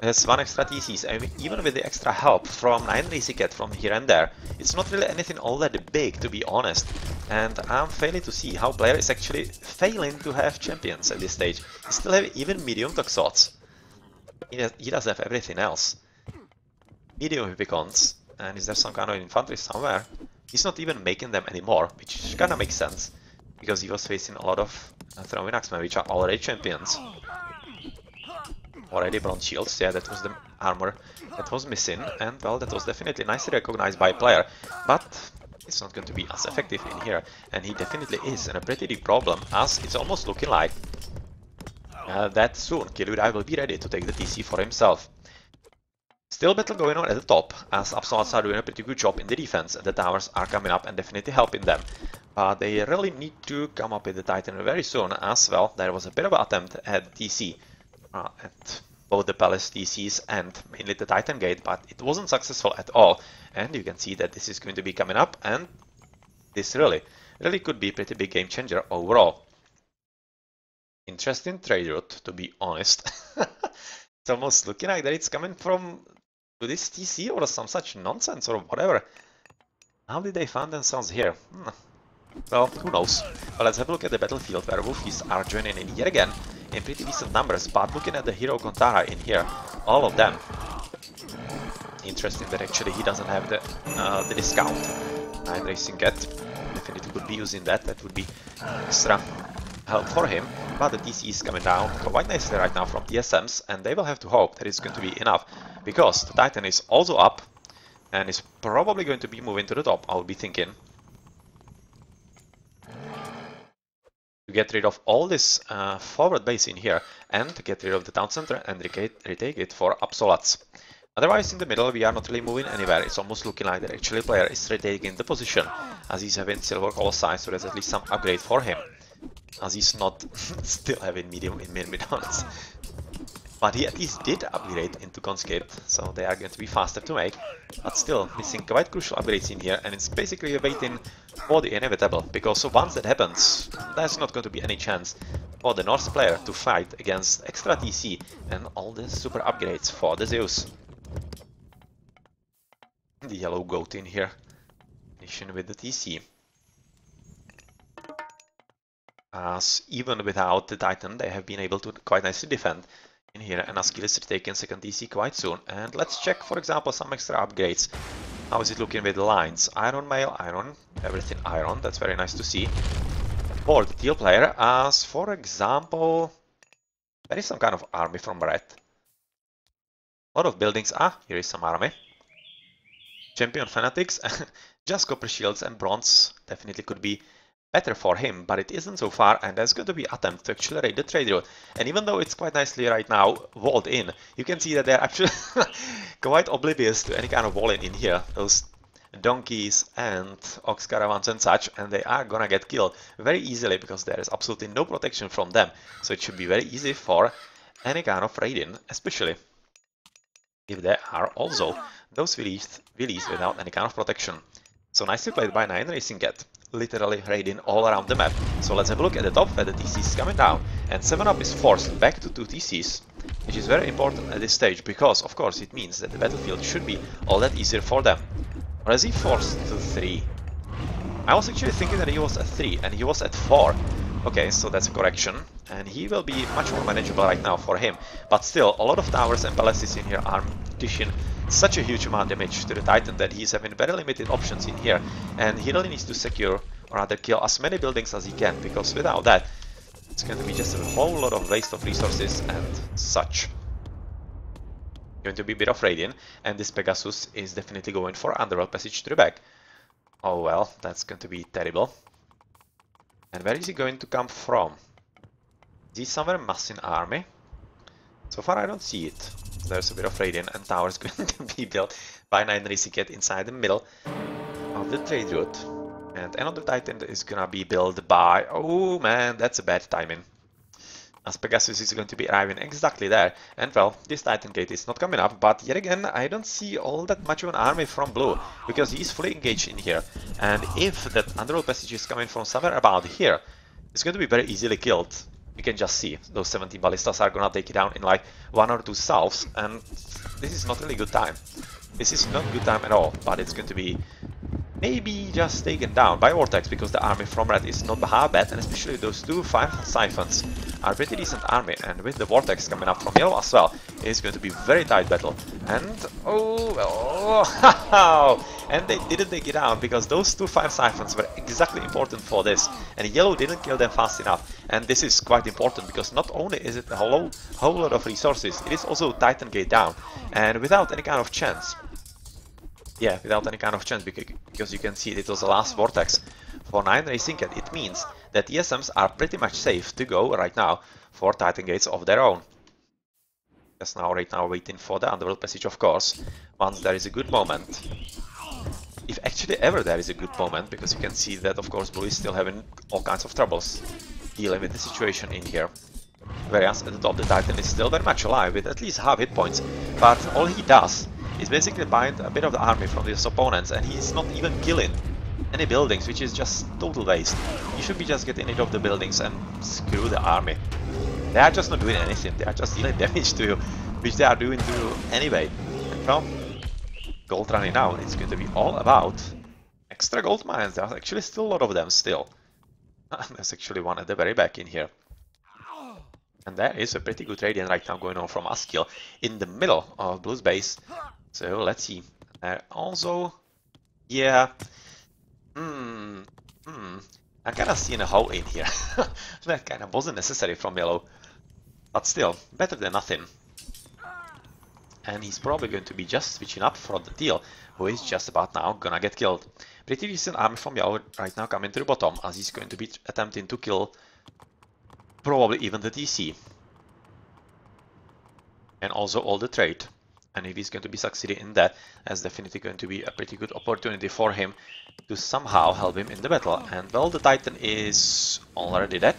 has one extra TCs, and even with the extra help from 9 Cat from here and there, it's not really anything all that big, to be honest. And I'm failing to see how player is actually failing to have champions at this stage. He still have even medium toxots. He does have everything else. Medium Hipicons, and is there some kind of infantry somewhere? He's not even making them anymore, which kinda makes sense, because he was facing a lot of throwing axemen, which are already champions. Already bronze shields, yeah, that was the armor that was missing, and well, that was definitely nicely recognized by player, but it's not going to be as effective in here, and he definitely is in a pretty big problem, as it's almost looking like that soon Kiludai will be ready to take the TC for himself. Still battle going on at the top, as Absoluts are doing a pretty good job in the defense, and the towers are coming up and definitely helping them. But they really need to come up with the Titan very soon, as well, there was a bit of an attempt at TC. At both the Palace TCs and mainly the Titan Gate, but it wasn't successful at all. And you can see that this is going to be coming up, and this really could be a pretty big game changer overall. Interesting trade route, to be honest. It's almost looking like that it's coming from to this TC or some such nonsense or whatever. How did they find themselves here? Well, who knows. But let's have a look at the battlefield, where Wolfies are joining in yet again in pretty decent numbers, but looking at the hero Kontara in here, all of them. Interesting that actually he doesn't have the discount. Night Racing Cat definitely could be using that, that would be extra help for him, but the TC is coming down quite nicely right now from TSMs, and they will have to hope that it's going to be enough, because the Titan is also up, and is probably going to be moving to the top, I would be thinking. To get rid of all this forward base in here, and to get rid of the town center and retake it for Absoluts. Otherwise, in the middle, we are not really moving anywhere. It's almost looking like the actual player is retaking the position, as he's having silver colossi, so there's at least some upgrade for him, as he's not still having medium in mid-ons. But he at least did upgrade into conscript, so they are going to be faster to make, but still missing quite crucial upgrades in here, and it's basically waiting for the inevitable, because once that happens, there's not going to be any chance for the Norse player to fight against extra TC and all the super upgrades for the Zeus. The yellow goat in here, finishing with the TC. As even without the Titan, they have been able to quite nicely defend in here, and Askil is taking second TC quite soon. And let's check, for example, some extra upgrades. How is it looking with the lines? Iron mail, iron, everything iron, that's very nice to see. For the teal player, as for example, there is some kind of army from red. A lot of buildings, here is some army. Champion fanatics, just copper shields and bronze definitely could be better for him, but it isn't so far, and there's going to be attempt to accelerate the trade route. And even though it's quite nicely right now walled in, you can see that they're actually quite oblivious to any kind of walling in here. Those donkeys and ox caravans and such, and they are gonna get killed very easily because there is absolutely no protection from them. So it should be very easy for any kind of raiding, especially if there are also those willies without any kind of protection. So nicely played by 9 Racing Cat, literally raiding all around the map. So let's have a look at the top where the TC is coming down, and 7-Up is forced back to 2 TCs, which is very important at this stage, because of course it means that the battlefield should be all that easier for them. Or is he forced to 3? I was actually thinking that he was at 3 and he was at 4. Okay, so that's a correction, and he will be much more manageable right now for him. But still, a lot of towers and palaces in here are dishing such a huge amount of damage to the Titan that he's having very limited options in here, and he really needs to secure, or rather kill, as many buildings as he can, because without that, it's going to be just a whole lot of waste of resources and such. Going to be a bit of raiding, and this Pegasus is definitely going for underworld passage to the back. Oh well, that's going to be terrible. And where is he going to come from? Is he somewhere massing army? So far I don't see it. There's a bit of raiding, and towers going to be built by 9 Racing Cat inside the middle of the trade route. And another Titan is gonna be built by... Oh man, that's a bad timing. As Pegasus is going to be arriving exactly there. And well, this Titan Gate is not coming up, but yet again, I don't see all that much of an army from blue, because he's fully engaged in here. And if that underworld passage is coming from somewhere about here, it's going to be very easily killed. You can just see those 17 ballistas are gonna take it down in like 1 or 2 salves, and this is not really good time. This is not good time at all, but it's going to be maybe just taken down by Vortex, because the army from red is not half bad, and especially those 2 5 siphons are pretty decent army, and with the Vortex coming up from yellow as well, it's going to be very tight battle. And and they didn't take it down, because those 2 5 siphons were exactly important for this, and yellow didn't kill them fast enough. And this is quite important, because not only is it a whole lot of resources, it is also Titan Gate down, and without any kind of chance. Yeah, without any kind of chance, because you can see it was the last Vortex for 9 Racing Cat. It means that TSMs are pretty much safe to go right now for Titan Gates of their own. Just now, right now, waiting for the Underworld Passage, of course, once there is a good moment. If actually ever there is a good moment, because you can see that, of course, Blue is still having all kinds of troubles dealing with the situation in here. Whereas at the top, the Titan is still very much alive with at least half hit points, but all he does is basically bind a bit of the army from his opponents, and he's not even killing any buildings, which is just total waste. You should be just getting rid of the buildings and screw the army. They are just not doing anything, they are just dealing damage to you, which they are doing to you anyway. And from gold running out, it's going to be all about extra gold mines. There are actually still a lot of them still. There's actually one at the very back in here. And there is a pretty good radiant right now going on from Askill in the middle of Blue's base. So let's see. Also, yeah, I'm kind of seeing a hole in here. That kind of wasn't necessary from yellow, but still, better than nothing. And he's probably going to be just switching up for the teal, who is just about now gonna get killed. Pretty decent army from yellow right now coming to the bottom, as he's going to be attempting to kill probably even the TC. And also all the trade. And if he's going to be succeeding in that, that's definitely going to be a pretty good opportunity for him to somehow help him in the battle. And well, the Titan is already dead.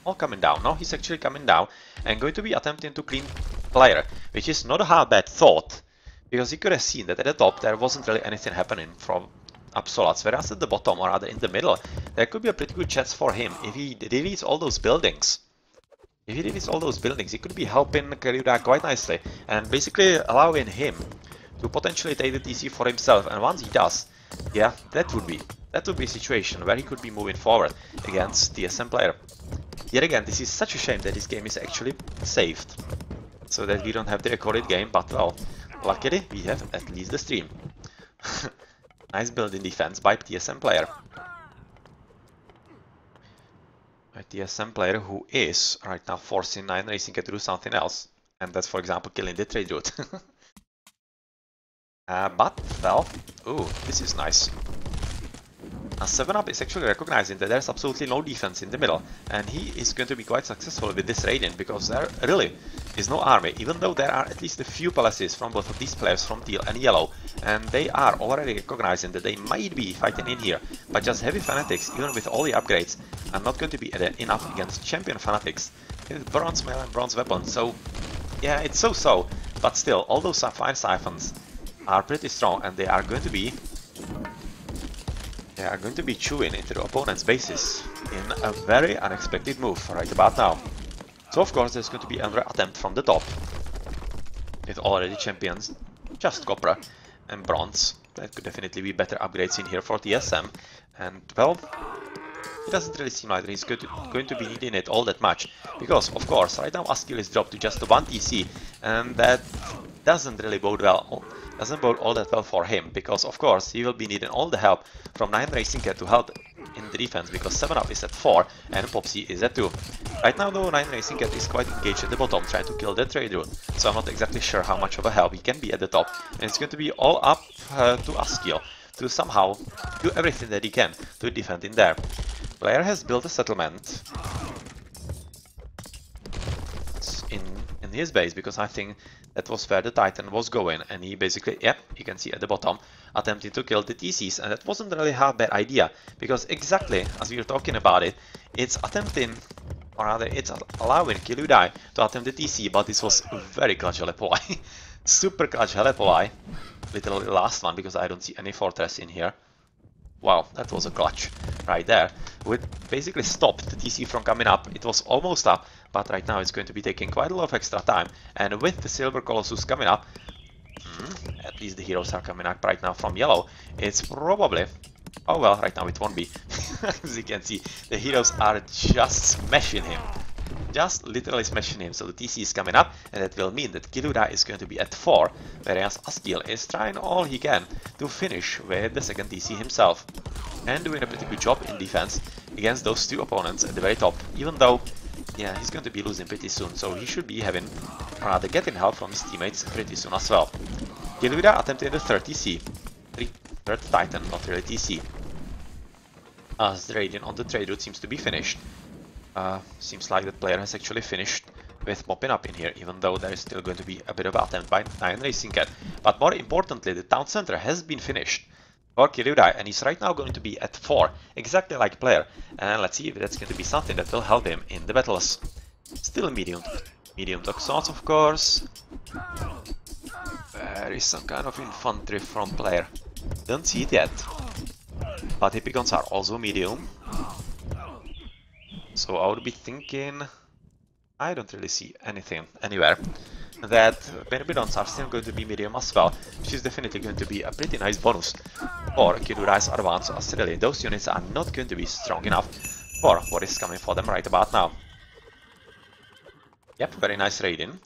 All coming down. Now he's actually coming down and going to be attempting to clean player, which is not a half bad thought, because you could have seen that at the top there wasn't really anything happening from Absoluts, whereas at the bottom, or rather in the middle, there could be a pretty good chance for him if he deletes all those buildings. If he deletes all those buildings, he could be helping Karyuda quite nicely and basically allowing him to potentially take the TC for himself. And once he does, yeah, that would be a situation where he could be moving forward against TSM player. Yet again, this is such a shame that this game is actually saved, so that we don't have the recorded game, but well, luckily we have at least the stream. Nice build in defense by TSM player. A TSM player who is right now forcing 9 Racing to do something else, and that's, for example, killing the trade route. But, well, ooh, this is nice. 7-Up is actually recognizing that there's absolutely no defense in the middle, and he is going to be quite successful with this Radiant, because there really is no army, even though there are at least a few palaces from both of these players, from teal and yellow, and they are already recognizing that they might be fighting in here, but just heavy fanatics, even with all the upgrades, are not going to be enough against champion fanatics with bronze mail and bronze weapons. So yeah, it's so-so, but still, all those fire siphons are pretty strong, and they are going to be chewing into the opponent's bases in a very unexpected move right about now. So of course there's going to be another attempt from the top with already champions, just copper and bronze. That could definitely be better upgrades in here for TSM, and well, it doesn't really seem like he's going to be needing it all that much, because of course right now Askill is dropped to just 1 TC, and that doesn't really bode well. Doesn't bode all that well for him, because of course he will be needing all the help from 9 Racing Cat to help in the defense, because 7-Up is at 4 and Popsy is at 2. Right now though, 9 Racing Cat is quite engaged at the bottom trying to kill the trade route, so I'm not exactly sure how much of a help he can be at the top, and it's going to be all up to Askill to somehow do everything that he can to defend in there. Player has built a settlement in his base, because I think that was where the Titan was going, and he basically, yep, you can see at the bottom, attempting to kill the TCs, and that wasn't really a bad idea, because exactly as we were talking about it, it's attempting, or rather it's allowing Karyuda to attempt the TC, but this was very clutch Helepoly. Super clutch Helepoly. Literally the last one, because I don't see any fortress in here. Wow, that was a clutch right there. It basically stopped the TC from coming up. It was almost up, but right now it's going to be taking quite a lot of extra time. And with the Silver Colossus coming up, at least the heroes are coming up right now from yellow. It's probably... Oh well, right now it won't be. As you can see, the heroes are just smashing him. Just literally smashing him. So the TC is coming up, and that will mean that Kilura is going to be at 4, whereas Askil is trying all he can to finish with the second TC himself. And doing a pretty good job in defense against those two opponents at the very top. Even though, yeah, he's going to be losing pretty soon, so he should be having, rather getting help from his teammates pretty soon as well. Kilura attempting the third TC. Third Titan, not really TC. As the Radiant on the trade route seems to be finished. Seems like that player has actually finished with mopping up in here, even though there is still going to be a bit of attempt by Iron Racing Cat. But more importantly, the town center has been finished for Kilura, and he's right now going to be at 4, exactly like player. And let's see if that's going to be something that will help him in the battles. Still medium toxons, of course. There is some kind of infantry from player. Don't see it yet. But Hippicons are also medium. So I would be thinking... I don't really see anything anywhere. That Myrmidons are still going to be medium as well, which is definitely going to be a pretty nice bonus for Kilura's advance, as really those units are not going to be strong enough for what is coming for them right about now. Yep, very nice raiding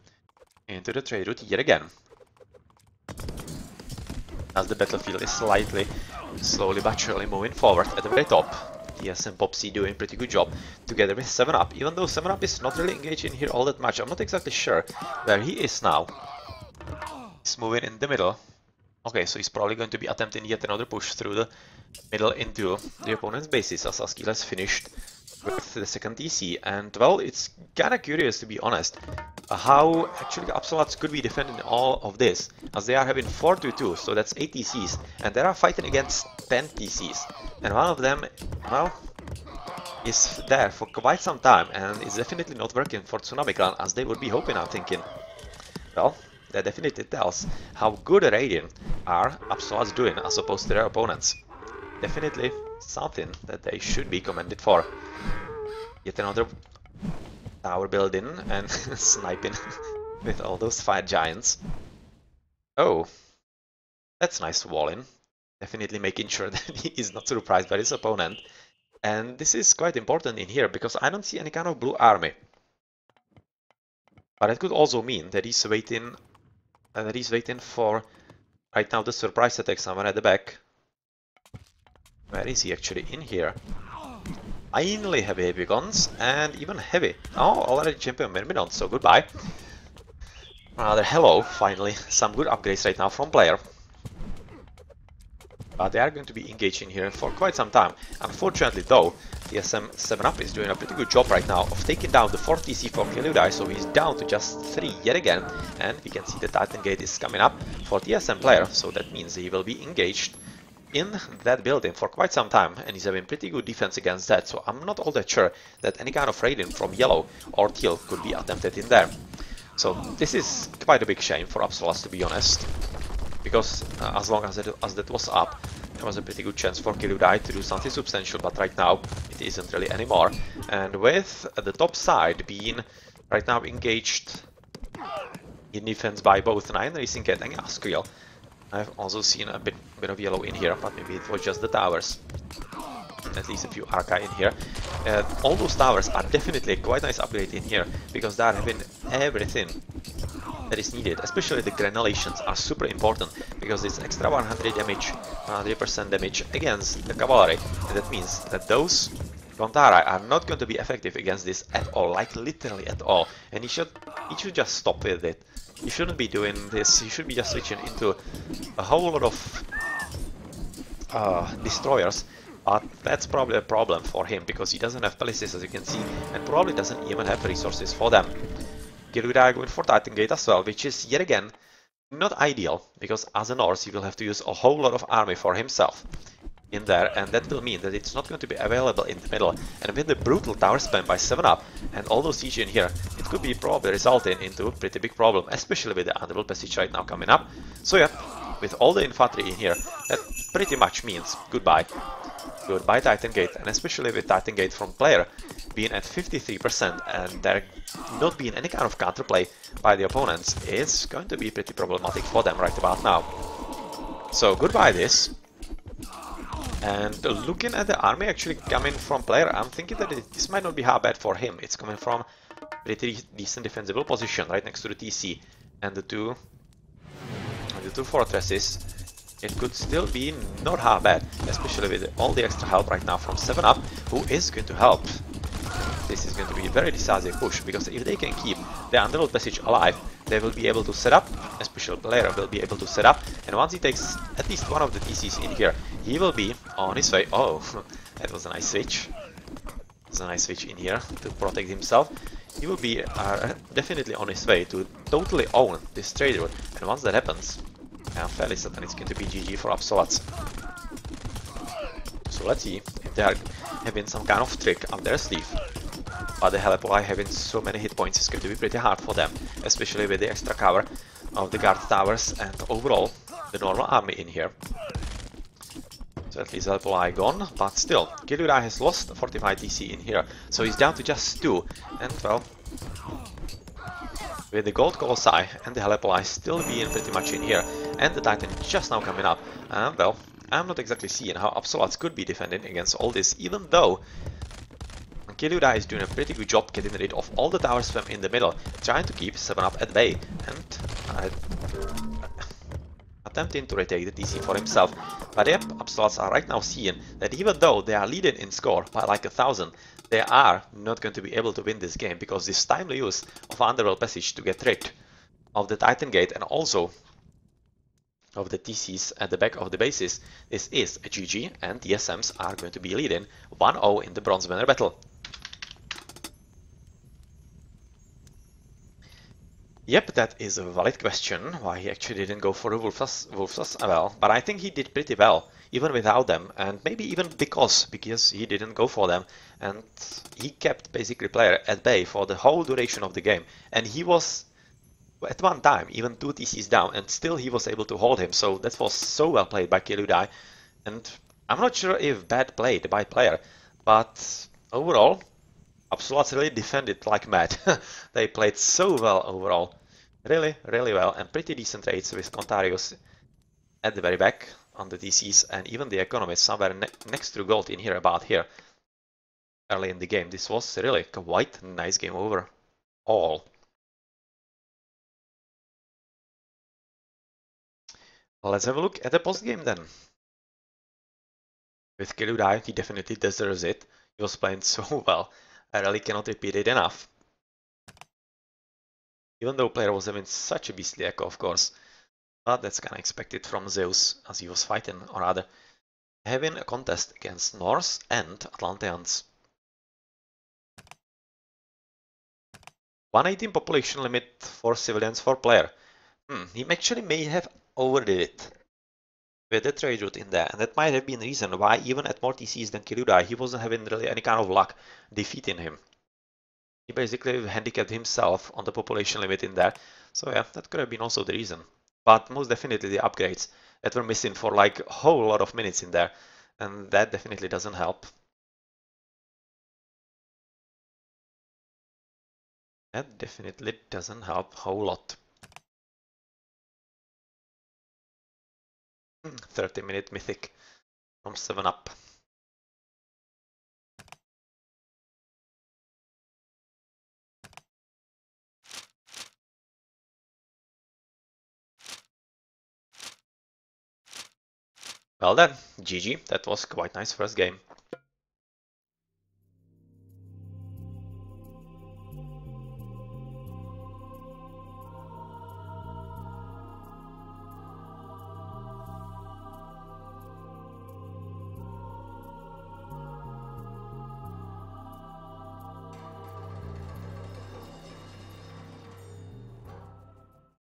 into the trade route yet again. As the battlefield is slowly but surely moving forward at the very top. TSM Popsy doing pretty good job together with 7up, even though 7up is not really engaged in here all that much. I'm not exactly sure where he is now. He's moving in the middle. Okay, so he's probably going to be attempting yet another push through the middle into the opponent's bases, as Askil has finished with the second TC. And well, it's kinda curious, to be honest, how actually Absoluts could be defending all of this, as they are having 4-2-2, so that's 8 TCs, and they are fighting against 10 TCs. And one of them, well, is there for quite some time, and it's definitely not working for Tsunami Clan, as they would be hoping, I'm thinking. Well, that definitely tells how good a Radiant are Absoluts doing as opposed to their opponents. Definitely something that they should be commended for. Yet another tower building and sniping with all those fire giants. Oh, that's nice walling. Definitely making sure that he is not surprised by his opponent. And this is quite important in here, because I don't see any kind of blue army. But it could also mean that he's waiting for right now the surprise attack somewhere at the back. Where is he actually? In here. Finally heavy guns, and even heavy. Oh, already champion Myrmidon, so goodbye. Rather hello, finally. Some good upgrades right now from player. But they are going to be engaged in here for quite some time. Unfortunately though, TSM 7up is doing a pretty good job right now of taking down the 4 TC for Kilura, so he's down to just 3 yet again. And we can see the Titan Gate is coming up for TSM player, so that means he will be engaged in that building for quite some time, and he's having pretty good defense against that, so I'm not all that sure that any kind of raiding from yellow or teal could be attempted in there. So this is quite a big shame for Absoluts, to be honest, because as long as that was up, there was a pretty good chance for Kilura to do something substantial, but right now it isn't really anymore. And with the top side being right now engaged in defense by both Iron Racing Cat and Askil, I've also seen a bit of yellow in here, but maybe it was just the towers. At least a few Arca in here. All those towers are definitely a quite nice upgrade in here, because they are having everything that is needed. Especially the granulations are super important, because it's extra 100 damage, 100% damage against the cavalry, and that means that those Gontara are not going to be effective against this at all, like literally at all. And he should just stop with it. You shouldn't be doing this, you should be just switching into a whole lot of destroyers, but that's probably a problem for him, because he doesn't have palaces, as you can see, and probably doesn't even have resources for them. Kilura going for Titan Gate as well, which is yet again not ideal, because as a Norse he will have to use a whole lot of army for himself. in there, and that will mean that it's not going to be available in the middle. And with the brutal tower spam by 7-up and all those siege in here, it could be probably resulting into a pretty big problem, especially with the underworld passage right now coming up. So yeah, with all the infantry in here, that pretty much means goodbye. Goodbye Titan Gate, and especially with Titan Gate from player being at 53% and there not being any kind of counterplay by the opponents, it's going to be pretty problematic for them right about now. So goodbye this. And looking at the army actually coming from player, I'm thinking that this might not be how bad for him. It's coming from pretty decent defensible position right next to the TC and the two fortresses. It could still be not half bad, especially with all the extra help right now from 7-up, who is going to help. This is going to be a very decisive push, because if they can keep the underworld passage alive, they will be able to set up, especially player will be able to set up, and once he takes at least one of the TCs in here, he will be on his way. Oh, that was a nice switch. It was a nice switch in here to protect himself. He will be definitely on his way to totally own this trade route, and once that happens, I'm fairly certain it's going to be GG for Absoluts. So let's see if they are having some kind of trick up their sleeve. But the Helipoli having so many hit points is going to be pretty hard for them, especially with the extra cover of the guard towers and overall the normal army in here. So at least Helipoli gone, but still, Kilurai has lost 45 TC in here, so he's down to just 2, and well, with the gold colossi and the Helipoli still being pretty much in here, and the Titan just now coming up, well, I'm not exactly seeing how Absoluts could be defending against all this, even though Kilurai is doing a pretty good job getting rid of all the tower spam in the middle, trying to keep 7-up at bay, and attempting to retake the TC for himself. But yep, Absoluts are right now seeing that even though they are leading in score by like 1,000, they are not going to be able to win this game, because this timely use of Underworld Passage to get rid of the Titan Gate and also of the TCs at the back of the bases, this is a GG, and TSMs are going to be leading 1-0 in the Bronze Banner battle. Yep, that is a valid question, why he actually didn't go for the Wolfs well, but I think he did pretty well, even without them, and maybe even because he didn't go for them, and he kept basically player at bay for the whole duration of the game, and he was at one time even 2 TCs down, and still he was able to hold him, so that was so well played by Kilurai, and I'm not sure if bad played by player, but overall, Absoluts really defended like mad. They played so well overall. Really, really well, and pretty decent rates with Contarius at the very back on the TCs, and even the economists somewhere next to gold in here, about here, early in the game. This was really quite a nice game overall. Let's have a look at the post game then. With Kilurai, he definitely deserves it. He was playing so well. I really cannot repeat it enough. Even though player was having such a beastly echo, of course. But that's kinda expected from Zeus, as he was fighting, or rather, having a contest against Norse and Atlanteans. 118 population limit for civilians for player. He actually may have overdid it with the trade route in there, and that might have been the reason why even at more TCs than Kilurai, he wasn't having really any kind of luck defeating him. He basically handicapped himself on the population limit in there, so yeah, that could have been also the reason. But most definitely the upgrades that were missing for like a whole lot of minutes in there, and that definitely doesn't help. That definitely doesn't help a whole lot. 30-minute mythic from 7-up. Well then, GG, that was quite nice first game.